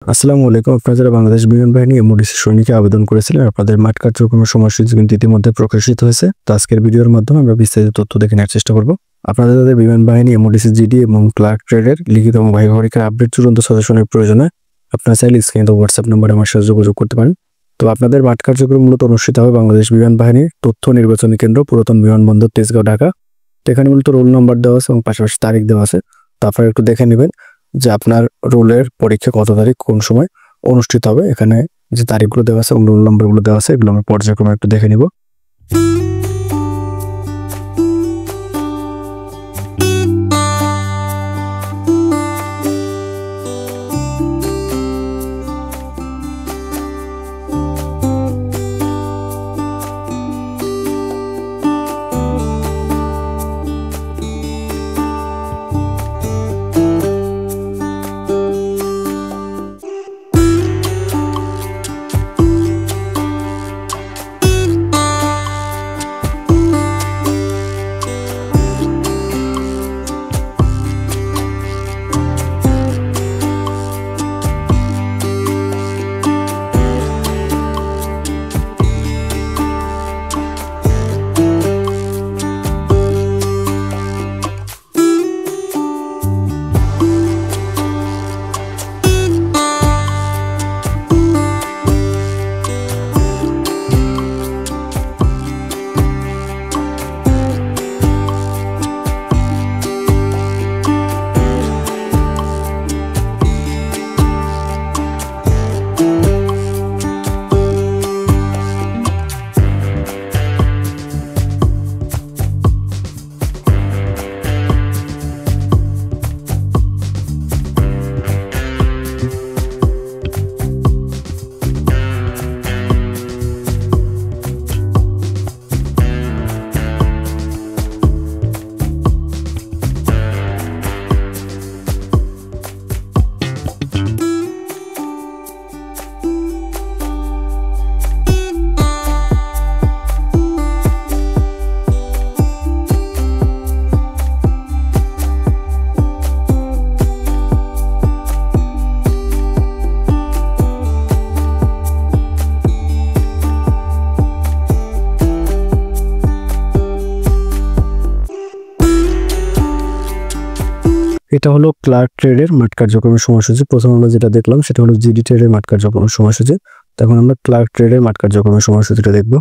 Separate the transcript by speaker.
Speaker 1: আসসালামু আলাইকুম। আপনারা যারা বাংলাদেশ বিমান বাহিনী এমওডিসি সৈনিকে আবেদন করেছিলেন, আপনাদের মাঠ কার্যক্রমের সময়সূচি কিন্তু ইতিমধ্যে প্রকাশিত হয়েছে। তো আজকের ভিডিওর মাধ্যমে আমরা বিস্তারিত তথ্য দেখে নেওয়ার চেষ্টা করব। আপনাদের যাদের বিমান বাহিনী এমওডিসি জিডি এবং ক্লার্ক ট্রেডের লিখিত এবং ভাইভা পরীক্ষার আপডেট চূড়ান্ত সাজেশনের প্রয়োজনে আপনারা চাইলে স্ক্রিনে হোয়াটসঅ্যাপ নম্বরে আমার সাথে যোগাযোগ করতে পারেন। তো আপনাদের মাঠ কার্যক্রম মূলত অনুষ্ঠিত হবে বাংলাদেশ বিমান বাহিনীর তথ্য নির্বাচনী কেন্দ্র, পুরাতন বিমানবন্দর, তেজগাঁও, ঢাকা। তো এখানে মূলত রোল নাম্বার দেওয়া আছে এবং পাশাপাশি তারিখ দেওয়া আছে। তো আপনারা একটু দেখে নেবেন যে আপনার রোলের পরীক্ষা কত তারিখ কোন সময় অনুষ্ঠিত হবে। এখানে যে তারিখগুলো দেওয়া আছে এবং রোল নাম্বারগুলো দেওয়া আছে, এগুলো আমরা পর্যায়ক্রমে একটু দেখে নিব। এটা হলো ক্লার্ক ট্রেডের মাঠ কার্যক্রমের সময়সূচি। প্রথম আমরা যেটা দেখলাম সেটা হলো জিডি ট্রেডের মাঠ কার্যক্রমের সময়সূচি। তখন আমরা ক্লার্ক ট্রেডের মাঠ কার্যক্রমের সময়সূচিটা দেখব।